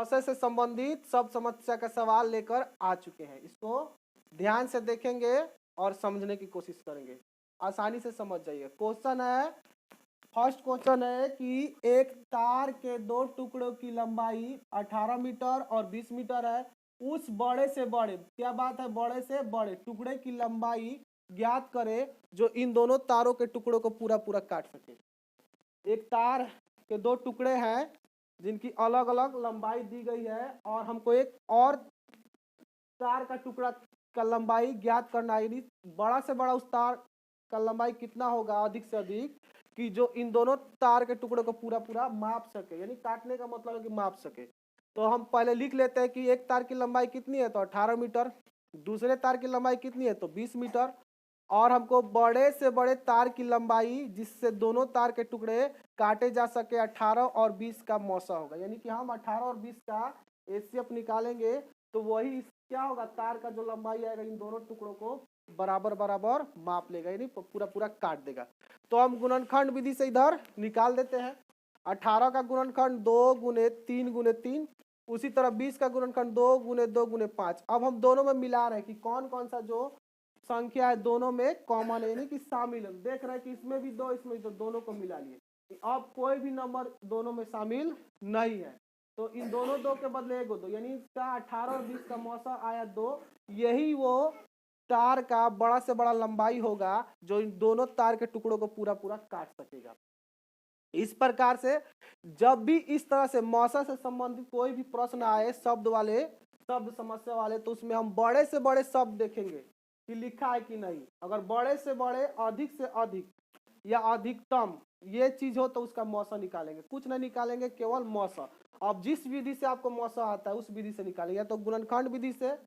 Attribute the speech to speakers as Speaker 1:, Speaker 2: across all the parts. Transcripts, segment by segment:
Speaker 1: मौसे से संबंधित सब समस्या का सवाल लेकर आ चुके हैं। इसको ध्यान से देखेंगे और समझने की कोशिश करेंगे, आसानी से समझ जाइए। क्वेश्चन है, फर्स्ट क्वेश्चन है कि एक तार के दो टुकड़ों की लंबाई 18 मीटर और 20 मीटर है। उस बड़े से बड़े, क्या बात है, बड़े से बड़े टुकड़े की लंबाई ज्ञात करें जो इन दोनों तारों के टुकड़ों को पूरा पूरा काट सके। एक तार के दो टुकड़े हैं जिनकी अलग अलग लंबाई दी गई है और हमको एक और तार का टुकड़ा का लंबाई ज्ञात करना है। बड़ा से बड़ा उस तार का लंबाई कितना होगा अधिक से अधिक, कि जो इन दोनों तार के टुकड़े को पूरा पूरा माप सके, यानी काटने का मतलब है कि माप सके। तो हम पहले लिख लेते हैं कि एक तार की लंबाई कितनी है, तो 18 मीटर। दूसरे तार की लंबाई कितनी है, तो 20 मीटर। और हमको बड़े से बड़े तार की लंबाई जिससे दोनों तार के टुकड़े काटे जा सके 18 और 20 का मौसा होगा। यानी कि हम 18 और 20 का एचसीएफ निकालेंगे तो वही क्या होगा, तार का जो लंबाई आएगा इन दोनों टुकड़ों को बराबर बराबर माप लेगा, यानी पूरा पूरा काट देगा। तो हम गुणनखंड विधि से इधर निकाल देते हैं। 18 का गुणनखंड 2 गुने 3 गुने 3, उसी तरह 20 का गुणनखंड 2 गुने 2 गुने 5। अब हम दोनों में मिला रहे हैं कि कौन कौन सा जो संख्या है दोनों में कॉमन है, यानी कि शामिल है। देख रहे हैं कि इसमें भी 2 इसमें भी 2, दोनों को मिला लिए। अब कोई भी नंबर दोनों में शामिल नहीं है, तो इन दोनों 2 के बदले 1 2, यानी इसका 18 और 20 का मौसा आया 2। यही वो तार का बड़ा से बड़ा लंबाई होगा जो इन दोनों तार के टुकड़ों को पूरा पूरा काट सकेगा। इस प्रकार से जब भी इस तरह से मौसा से संबंधित कोई भी प्रश्न आए शब्द वाले, शब्द समस्या वाले, तो उसमें हम बड़े से बड़े शब्द देखेंगे कि लिखा है कि नहीं। अगर बड़े से बड़े, अधिक से अधिक या अधिकतम ये चीज हो तो उसका मौसा निकालेंगे, कुछ नहीं निकालेंगे, केवल मौसा। अब जिस विधि से आपको मौसा आता है उस विधि से निकालेंगे, या तो गुणनखंड विधि से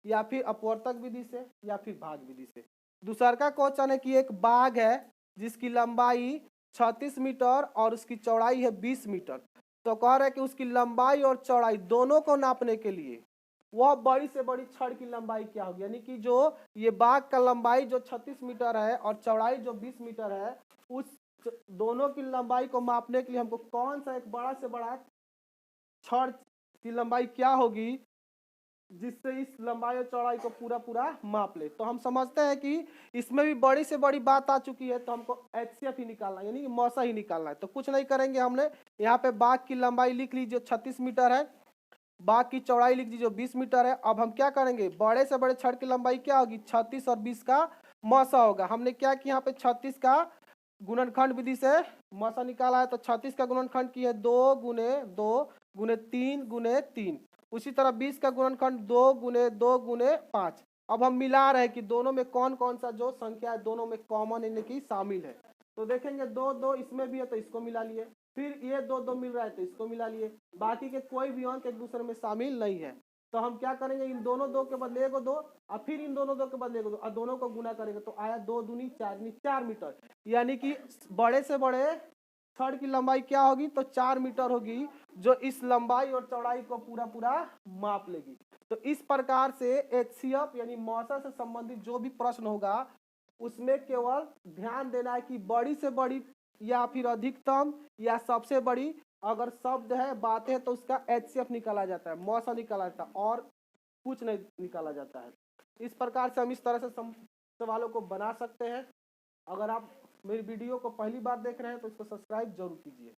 Speaker 1: या फिर अपवर्तक विधि से या फिर भाग विधि से। दूसरा का क्वेश्चन है कि एक बाग है जिसकी लंबाई 36 मीटर और उसकी चौड़ाई है 20 मीटर। तो कह रहे हैं कि उसकी लंबाई और चौड़ाई दोनों को नापने के लिए वह बड़ी से बड़ी छड़ की लंबाई क्या होगी, यानी कि जो ये बाग का लंबाई जो 36 मीटर है और चौड़ाई जो 20 मीटर है, उस दोनों की लंबाई को मापने के लिए हमको कौन सा एक बड़ा से बड़ा छड़ की लंबाई क्या होगी जिससे इस लंबाई और चौड़ाई को पूरा पूरा माप ले। तो हम समझते हैं कि इसमें भी बड़ी से बड़ी बात आ चुकी है, तो हमको एचसीएफ ही निकालना है, यानी मौसा ही निकालना है। तो कुछ नहीं करेंगे, हमने यहाँ पे बाग की लंबाई लिख ली जो 36 मीटर है, बाग की चौड़ाई लिख दी जो 20 मीटर है। अब हम क्या करेंगे, बड़े से बड़े छड़ की लंबाई क्या होगी, 36 और 20 का मौसा होगा। हमने क्या किया, यहाँ पे 36 का गुणनखंड विधि से मौसा निकाला है, तो 36 का गुणनखंड की है 2 गुने 2 गुने 3 गुने 3। उसी तरह 20 का गुणनखंड 2 गुने 2 गुने 5। अब हम मिला रहे हैं कि दोनों में कौन कौन सा जो संख्या है दोनों में कॉमन यानी कि शामिल है। तो देखेंगे 2 2 इसमें भी है तो इसको मिला लिए, फिर ये 2 2 मिल रहा है तो इसको मिला लिए, बाकी के कोई भी अंक एक दूसरे में शामिल नहीं है। तो हम क्या करेंगे, इन दोनों 2 के बदले 1 2 और फिर इन दोनों 2 के बदले 1 2 और दोनों को गुना करेंगे तो आया 2 दूनी 4 यानी 4 मीटर। यानी कि बड़े से बड़े छड़ की लंबाई क्या होगी, तो 4 मीटर होगी, जो इस लंबाई और चौड़ाई को पूरा पूरा माप लेगी। तो इस प्रकार से एचसीएफ यानी मौसा से संबंधित जो भी प्रश्न होगा उसमें केवल ध्यान देना है कि बड़ी से बड़ी या फिर अधिकतम या सबसे बड़ी अगर शब्द है, बातें हैं, तो उसका एचसीएफ निकाला जाता है, मौसा निकाला जाता है, और कुछ नहीं निकाला जाता है। इस प्रकार से हम इस तरह से सवालों को बना सकते हैं। अगर आप मेरी वीडियो को पहली बार देख रहे हैं तो इसको सब्सक्राइब जरूर कीजिए।